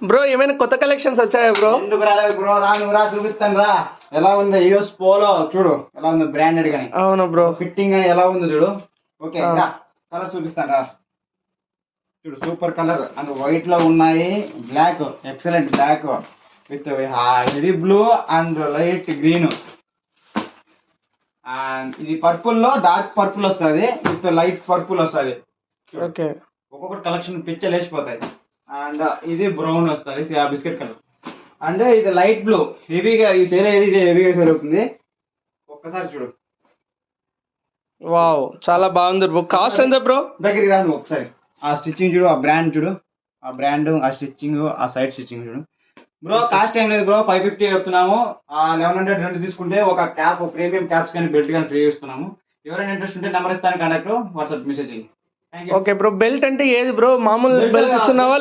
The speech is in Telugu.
బ్రో ఏమైనా కొత్త కలెక్షన్స్ వచ్చాయా బ్రో? ఎందుకు రాలేదు బ్రో? రా నువ్వు రా, చూపిస్తాను రా. ఎలా ఉంది యూఎస్ పోలో చూడు, ఎలా ఉంది బ్రాండెడ్ గానీ. అవును బ్రో, ఫిట్టింగ్ ఎలా ఉంది చూడు. ఓకే కలర్ చూపిస్తాను రా. చూడు సూపర్ కలర్ అండ్ వైట్ లో ఉన్నాయి, black excellent black with heavy blue and light green. And ఇది పర్పుల్ లో డార్క్ పర్పుల్ వస్తుంది విత్ లైట్ పర్పుల్ వస్తుంది. ఓకే, ఒక్కొక్కటి కలెక్షన్ పిక్చర్ లేచిపోతాయి. అండ్ ఇది బ్రౌన్ వస్తుంది బిస్కెట్ కలర్. అండ్ ఇది లైట్ బ్లూ హెవీగా ఈ సేల్ అయ్యేది, ఇది హెవీగా సేల్ అవుతుంది. ఒక్కసారి చూడు, వావ్ చాలా బాగుంది బ్రో. కాస్ట్ ఎంత బ్రో? దగ్గరికి రాదు ఒకసారి. ఆ స్టిచ్చింగ్ చూడు, ఆ బ్రాండ్ చూడు, ఆ బ్రాండ్, ఆ స్టిచ్చింగ్, ఆ సైడ్ స్టిచ్చింగ్ చూడు బ్రో. కాస్ట్ ఏం లేదు బ్రో, 550 చెప్తున్నాము. 1100 రెండు తీసుకుంటే ఒక క్యాప్, ప్రీమియం క్యాప్స్ కానీ బెల్ట్ కానీ ఫ్రీ ఇస్తున్నాము. ఎవరైనా ఇంట్రెస్ట్ ఉంటే నెంబర్ ఇస్తాను, కాంటాక్ట్ వాట్సాప్ మెసేజ్ చేయండి. ఓకే బ్రో, బెల్ట్ అంటే ఏది బ్రో? మామూలు బెల్ట్ ఇస్తున్నావా?